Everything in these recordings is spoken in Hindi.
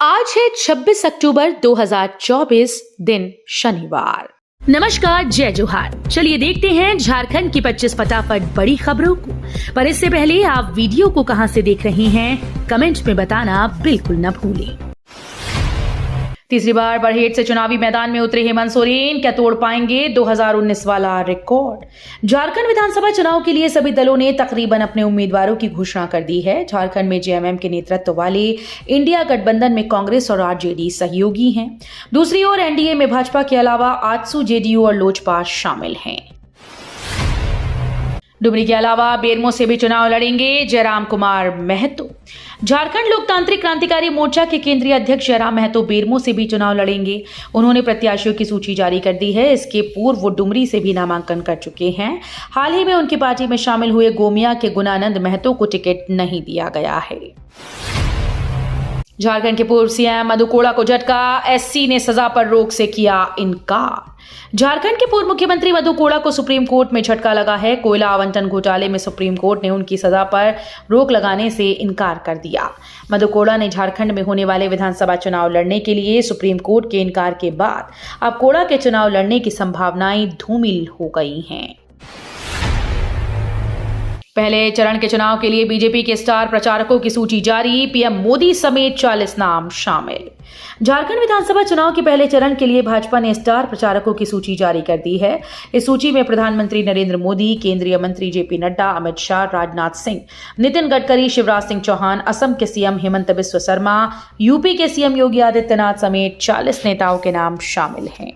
आज है 26 अक्टूबर 2024, दिन शनिवार। नमस्कार, जय जोहार। चलिए देखते हैं झारखंड की 25 फटाफट बड़ी खबरों को। पर इससे पहले आप वीडियो को कहां से देख रहे हैं, कमेंट में बताना बिल्कुल न भूलें। तीसरी बार बरहेट से चुनावी मैदान में उतरे हेमंत सोरेन, क्या तोड़ पाएंगे 2019 वाला रिकॉर्ड। झारखंड विधानसभा चुनाव के लिए सभी दलों ने तकरीबन अपने उम्मीदवारों की घोषणा कर दी है। झारखंड में जेएमएम के नेतृत्व वाले इंडिया गठबंधन में कांग्रेस और आरजेडी सहयोगी हैं। दूसरी ओर एनडीए में भाजपा के अलावा आजसू, जेडीयू और लोजपा शामिल हैं। डुमरी के अलावा बेरमो से भी चुनाव लड़ेंगे जयराम कुमार महतो। झारखंड लोकतांत्रिक क्रांतिकारी मोर्चा के केंद्रीय अध्यक्ष जयराम महतो बेरमो से भी चुनाव लड़ेंगे। उन्होंने प्रत्याशियों की सूची जारी कर दी है। इसके पूर्व वो डुमरी से भी नामांकन कर चुके हैं। हाल ही में उनकी पार्टी में शामिल हुए गोमिया के गुणानंद महतो को टिकट नहीं दिया गया है। झारखंड के पूर्व सीएम मधु कोड़ा को झटका, एससी ने सजा पर रोक से किया इनकार। झारखंड के पूर्व मुख्यमंत्री मधु कोड़ा को सुप्रीम कोर्ट में झटका लगा है। कोयला आवंटन घोटाले में सुप्रीम कोर्ट ने उनकी सजा पर रोक लगाने से इनकार कर दिया। मधु कोड़ा ने झारखंड में होने वाले विधानसभा चुनाव लड़ने के लिए सुप्रीम कोर्ट के इनकार के बाद अब कोड़ा के चुनाव लड़ने की संभावनाएं धूमिल हो गई हैं। पहले चरण के चुनाव के लिए बीजेपी के स्टार प्रचारकों की सूची जारी, पीएम मोदी समेत 40 नाम शामिल। झारखंड विधानसभा चुनाव के पहले चरण के लिए भाजपा ने स्टार प्रचारकों की सूची जारी कर दी है। इस सूची में प्रधानमंत्री नरेंद्र मोदी, केंद्रीय मंत्री जेपी नड्डा, अमित शाह, राजनाथ सिंह, नितिन गडकरी, शिवराज सिंह चौहान, असम के सीएम हेमंत बिस्व शर्मा, यूपी के सीएम योगी आदित्यनाथ समेत 40 नेताओं के नाम शामिल हैं।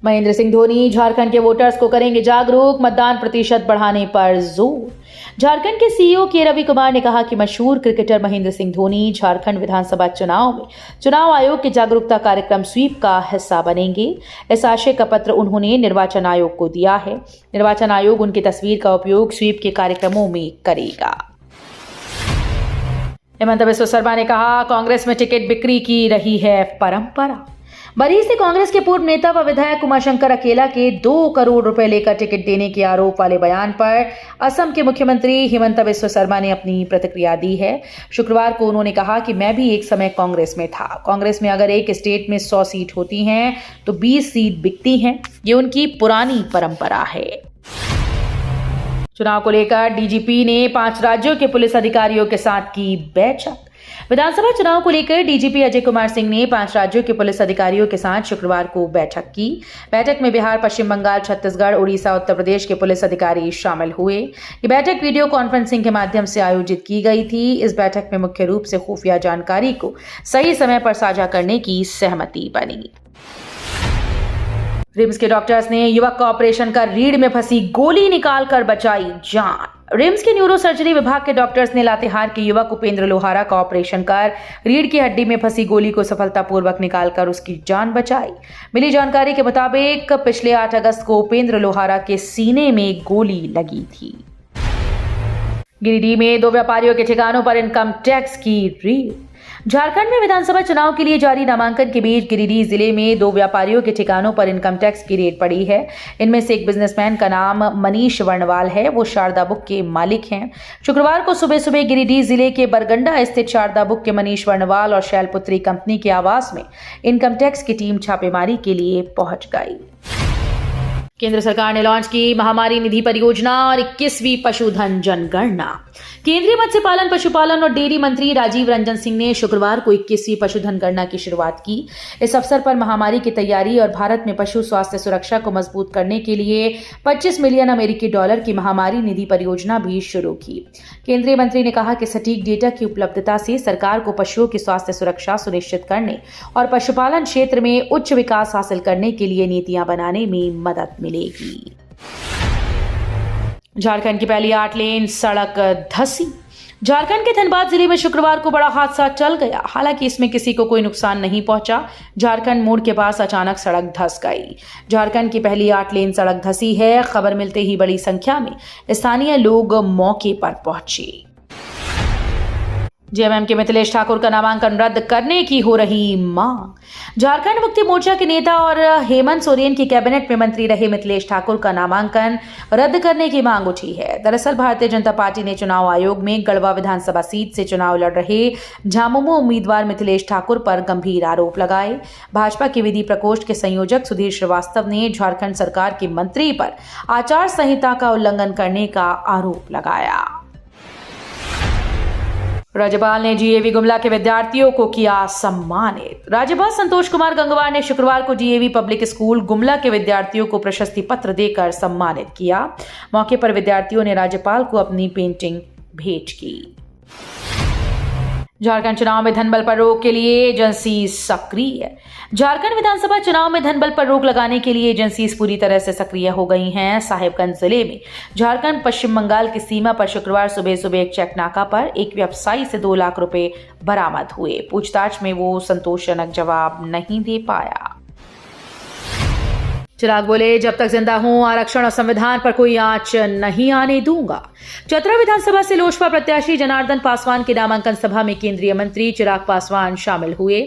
महेंद्र सिंह धोनी झारखंड के वोटर्स को करेंगे जागरूक, मतदान प्रतिशत बढ़ाने पर जोर। झारखंड के सीईओ के रवि कुमार ने कहा कि मशहूर क्रिकेटर महेंद्र सिंह धोनी झारखंड विधानसभा चुनाव में चुनाव आयोग के जागरूकता कार्यक्रम स्वीप का हिस्सा बनेंगे। इस आशय का पत्र उन्होंने निर्वाचन आयोग को दिया है। निर्वाचन आयोग उनकी तस्वीर का उपयोग स्वीप के कार्यक्रमों में करेगा। हेमंत बिस्व शर्मा ने कहा, कांग्रेस में टिकट बिक्री की रही है परंपरा। बरही से कांग्रेस के पूर्व नेता व विधायक उमाशंकर अकेला के 2 करोड़ रुपए लेकर टिकट देने के आरोप वाले बयान पर असम के मुख्यमंत्री हेमंत बिस्व शर्मा ने अपनी प्रतिक्रिया दी है। शुक्रवार को उन्होंने कहा कि मैं भी एक समय कांग्रेस में था। कांग्रेस में अगर एक स्टेट में 100 सीट होती हैं तो 20 सीट बिकती हैं। ये उनकी पुरानी परंपरा है। चुनाव को लेकर डीजीपी ने 5 राज्यों के पुलिस अधिकारियों के साथ की बैठक। विधानसभा चुनाव को लेकर डीजीपी अजय कुमार सिंह ने 5 राज्यों के पुलिस अधिकारियों के साथ शुक्रवार को बैठक की। बैठक में बिहार, पश्चिम बंगाल, छत्तीसगढ़, उड़ीसा, उत्तर प्रदेश के पुलिस अधिकारी शामिल हुए। ये बैठक वीडियो कॉन्फ्रेंसिंग के माध्यम से आयोजित की गई थी। इस बैठक में मुख्य रूप से खुफिया जानकारी को सही समय पर साझा करने की सहमति बनी। रिम्स के डॉक्टर्स ने युवक का ऑपरेशन कर रीढ़ में फंसी गोली निकालकर बचाई जान। रिम्स के न्यूरो सर्जरी विभाग के डॉक्टर्स ने लातेहार के युवक उपेंद्र लोहारा का ऑपरेशन कर रीढ़ की हड्डी में फंसी गोली को सफलतापूर्वक निकालकर उसकी जान बचाई। मिली जानकारी के मुताबिक पिछले 8 अगस्त को उपेंद्र लोहारा के सीने में गोली लगी थी। गिरिडीह में 2 व्यापारियों के ठिकानों पर इनकम टैक्स की रेड। झारखंड में विधानसभा चुनाव के लिए जारी नामांकन के बीच गिरिडीह जिले में 2 व्यापारियों के ठिकानों पर इनकम टैक्स की रेड पड़ी है। इनमें से एक बिजनेसमैन का नाम मनीष वर्णवाल है। वो शारदा बुक के मालिक हैं। शुक्रवार को सुबह सुबह गिरिडीह जिले के बरगंडा स्थित शारदा बुक के मनीष वर्णवाल और शैलपुत्री कंपनी के आवास में इनकम टैक्स की टीम छापेमारी के लिए पहुंच गई। केंद्र सरकार ने लॉन्च की महामारी निधि परियोजना और 21वीं पशुधन जनगणना। केंद्रीय मत्स्य पालन, पशुपालन और डेयरी मंत्री राजीव रंजन सिंह ने शुक्रवार को 21वीं पशुधन गणना की शुरुआत की। इस अवसर पर महामारी की तैयारी और भारत में पशु स्वास्थ्य सुरक्षा को मजबूत करने के लिए 25 मिलियन अमेरिकी डॉलर की महामारी निधि परियोजना भी शुरू की। केंद्रीय मंत्री ने कहा कि सटीक डेटा की उपलब्धता से सरकार को पशुओं की स्वास्थ्य सुरक्षा सुनिश्चित करने और पशुपालन क्षेत्र में उच्च विकास हासिल करने के लिए नीतियां बनाने में मदद मिलेगी। झारखंड की पहली 8 लेन सड़क धंसी। झारखंड के धनबाद जिले में शुक्रवार को बड़ा हादसा टल गया। हालांकि इसमें किसी को कोई नुकसान नहीं पहुंचा। झारखंड मोड़ के पास अचानक सड़क धंस गई। झारखंड की पहली 8 लेन सड़क धंसी है। खबर मिलते ही बड़ी संख्या में स्थानीय लोग मौके पर पहुंचे। जेएमएम के मिथिलेश ठाकुर का नामांकन रद्द करने की हो रही मांग। झारखंड मुक्ति मोर्चा के नेता और हेमंत सोरेन की कैबिनेट में मंत्री रहे मिथिलेश ठाकुर का नामांकन रद्द करने की मांग उठी है। दरअसल भारतीय जनता पार्टी ने चुनाव आयोग में गढ़वा विधानसभा सीट से चुनाव लड़ रहे झामुमो उम्मीदवार मिथिलेश ठाकुर पर गंभीर आरोप लगाए। भाजपा के विधि प्रकोष्ठ के संयोजक सुधीर श्रीवास्तव ने झारखंड सरकार के मंत्री पर आचार संहिता का उल्लंघन करने का आरोप लगाया। राज्यपाल ने जीएवी गुमला के विद्यार्थियों को किया सम्मानित। राज्यपाल संतोष कुमार गंगवार ने शुक्रवार को जीएवी पब्लिक स्कूल गुमला के विद्यार्थियों को प्रशस्ति पत्र देकर सम्मानित किया। मौके पर विद्यार्थियों ने राज्यपाल को अपनी पेंटिंग भेंट की। झारखंड चुनाव में धनबल पर रोक के लिए एजेंसी सक्रिय। झारखंड विधानसभा चुनाव में धनबल पर रोक लगाने के लिए एजेंसीज पूरी तरह से सक्रिय हो गई हैं। साहिबगंज जिले में झारखंड पश्चिम बंगाल की सीमा पर शुक्रवार सुबह एक चेक नाका पर एक व्यवसायी से 2 लाख रुपए बरामद हुए। पूछताछ में वो संतोषजनक जवाब नहीं दे पाया। चिराग बोले, जब तक जिंदा हूं आरक्षण और संविधान पर कोई आंच नहीं आने दूंगा। चतरा विधानसभा से लोजपा प्रत्याशी जनार्दन पासवान की नामांकन सभा में केंद्रीय मंत्री चिराग पासवान शामिल हुए।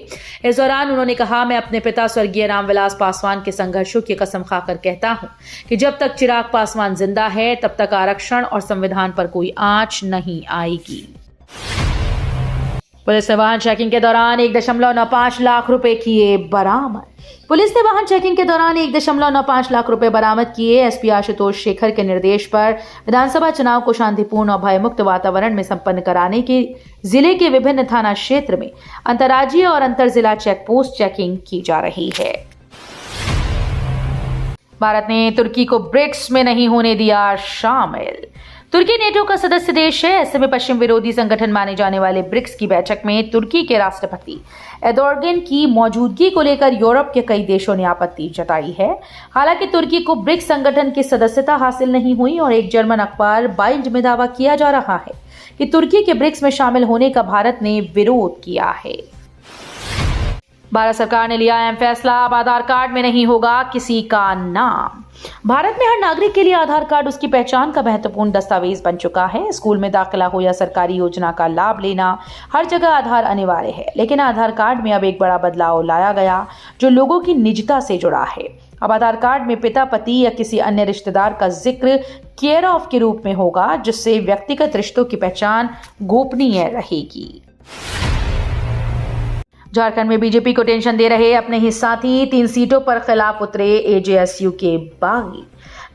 इस दौरान उन्होंने कहा, मैं अपने पिता स्वर्गीय रामविलास पासवान के संघर्षों की कसम खाकर कहता हूं कि जब तक चिराग पासवान जिंदा है तब तक आरक्षण और संविधान पर कोई आंच नहीं आएगी। पुलिस ने वाहन चेकिंग के दौरान 1.95 लाख रुपए किए बरामद। पुलिस ने वाहन चेकिंग के दौरान 1.95 लाख रुपए बरामद किए। एसपी आशुतोष शेखर के निर्देश पर विधानसभा चुनाव को शांतिपूर्ण और भयमुक्त वातावरण में संपन्न कराने के जिले के विभिन्न थाना क्षेत्र में अंतर्राज्यीय और अंतर जिला चेक पोस्ट चेकिंग की जा रही है। भारत ने तुर्की को ब्रिक्स में नहीं होने दिया शामिल। तुर्की नेटो का सदस्य देश है। ऐसे में पश्चिम विरोधी संगठन माने जाने वाले ब्रिक्स की बैठक में तुर्की के राष्ट्रपति एर्दोगन की मौजूदगी को लेकर यूरोप के कई देशों ने आपत्ति जताई है। हालांकि तुर्की को ब्रिक्स संगठन की सदस्यता हासिल नहीं हुई और एक जर्मन अखबार बाइल्ड में दावा किया जा रहा है कि तुर्की के ब्रिक्स में शामिल होने का भारत ने विरोध किया है। भारत सरकार ने लिया अहम फैसला, अब आधार कार्ड में नहीं होगा किसी का नाम। भारत में हर नागरिक के लिए आधार कार्ड उसकी पहचान का महत्वपूर्ण दस्तावेज बन चुका है। स्कूल में दाखिला हो या सरकारी योजना का लाभ लेना, हर जगह आधार अनिवार्य है। लेकिन आधार कार्ड में अब एक बड़ा बदलाव लाया गया जो लोगों की निजता से जुड़ा है। अब आधार कार्ड में पिता, पति या किसी अन्य रिश्तेदार का जिक्र केयर ऑफ के रूप में होगा, जिससे व्यक्तिगत रिश्तों की पहचान गोपनीय रहेगी। झारखंड में बीजेपी को टेंशन दे रहे अपने ही साथी 3 सीटों पर खिलाफ उतरे एजेएसयू के बागी।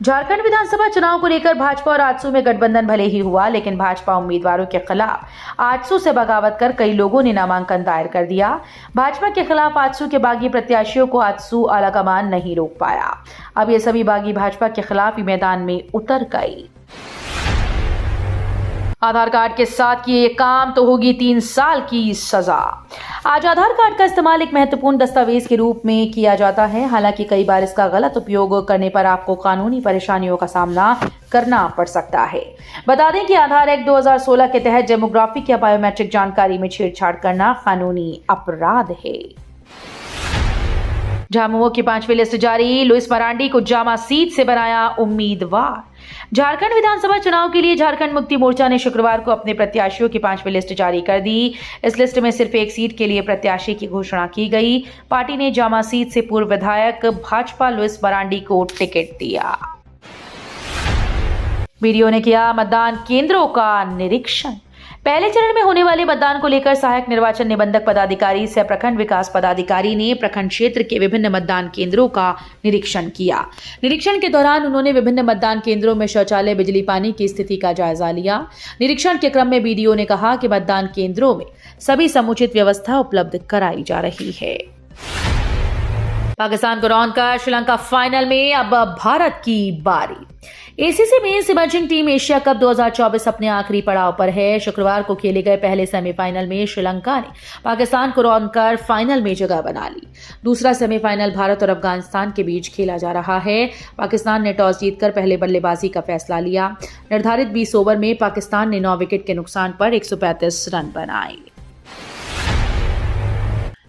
झारखंड विधानसभा चुनाव को लेकर भाजपा और आजसू में गठबंधन भले ही हुआ, लेकिन भाजपा उम्मीदवारों के खिलाफ आजसू से बगावत कर कई लोगों ने नामांकन दायर कर दिया। भाजपा के खिलाफ आजसू के बागी प्रत्याशियों को आजसू आलाकमान नहीं रोक पाया। अब ये सभी बागी भाजपा के खिलाफ ही मैदान में उतर गए। आधार कार्ड के साथ किए ये काम तो होगी 3 साल की सजा। आज आधार कार्ड का इस्तेमाल एक महत्वपूर्ण दस्तावेज के रूप में किया जाता है। हालांकि कई बार इसका गलत उपयोग करने पर आपको कानूनी परेशानियों का सामना करना पड़ सकता है। बता दें कि आधार एक्ट 2016 के तहत डेमोग्राफिक या बायोमेट्रिक जानकारी में छेड़छाड़ करना कानूनी अपराध है। झामुमो की 5वीं लिस्ट जारी, लुइस मरांडी को जामा सीट से बनाया उम्मीदवार। झारखंड विधानसभा चुनाव के लिए झारखंड मुक्ति मोर्चा ने शुक्रवार को अपने प्रत्याशियों की 5वीं लिस्ट जारी कर दी। इस लिस्ट में सिर्फ एक सीट के लिए प्रत्याशी की घोषणा की गई। पार्टी ने जामा सीट से पूर्व विधायक भाजपा लुइस मरांडी को टिकट दिया। वीडियो ने किया मतदान केंद्रों का निरीक्षण। पहले चरण में होने वाले मतदान को लेकर सहायक निर्वाचन निबंधक पदाधिकारी सह प्रखंड विकास पदाधिकारी ने प्रखंड क्षेत्र के विभिन्न मतदान केंद्रों का निरीक्षण किया। निरीक्षण के दौरान उन्होंने विभिन्न मतदान केंद्रों में शौचालय, बिजली, पानी की स्थिति का जायजा लिया। निरीक्षण के क्रम में बीडीओ ने कहा कि मतदान केंद्रों में सभी समुचित व्यवस्था उपलब्ध कराई जा रही है। पाकिस्तान को रौंद कर श्रीलंका फाइनल में, अब भारत की बारी। ACC men's emerging team Asia Cup 2024 अपने आखिरी पड़ाव पर है। शुक्रवार को खेले गए पहले सेमीफाइनल में श्रीलंका ने पाकिस्तान को रौंद कर फाइनल में जगह बना ली। दूसरा सेमीफाइनल भारत और अफगानिस्तान के बीच खेला जा रहा है। पाकिस्तान ने टॉस जीतकर पहले बल्लेबाजी का फैसला लिया। निर्धारित 20 ओवर में पाकिस्तान ने 9 विकेट के नुकसान पर 135 रन बनाए।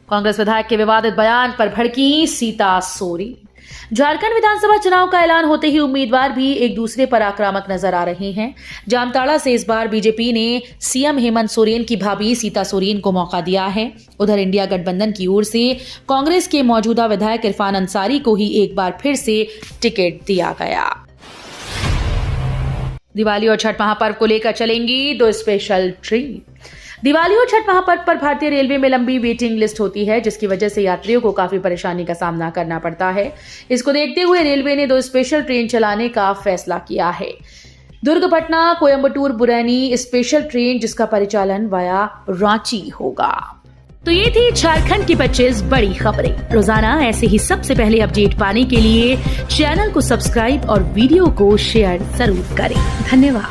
कांग्रेस विधायक के विवादित बयान पर भड़की सीता सोरेन। झारखंड विधानसभा चुनाव का ऐलान होते ही उम्मीदवार भी एक दूसरे पर आक्रामक नजर आ रहे हैं। जामताड़ा से इस बार बीजेपी ने सीएम हेमंत सोरेन की भाभी सीता सोरेन को मौका दिया है। उधर इंडिया गठबंधन की ओर से कांग्रेस के मौजूदा विधायक इरफान अंसारी को ही एक बार फिर से टिकट दिया गया। दिवाली और छठ महापर्व को लेकर चलेंगी 2 स्पेशल ट्रेन। दिवाली और छठ महापर्व पर भारतीय रेलवे में लंबी वेटिंग लिस्ट होती है, जिसकी वजह से यात्रियों को काफी परेशानी का सामना करना पड़ता है। इसको देखते हुए रेलवे ने 2 स्पेशल ट्रेन चलाने का फैसला किया है। दुर्ग पटना कोयम्बटूर बुरैनी स्पेशल ट्रेन, जिसका परिचालन वाया रांची होगा। तो ये थी झारखंड की 25 बड़ी खबरें। रोजाना ऐसे ही सबसे पहले अपडेट पाने के लिए चैनल को सब्सक्राइब और वीडियो को शेयर जरूर करें। धन्यवाद।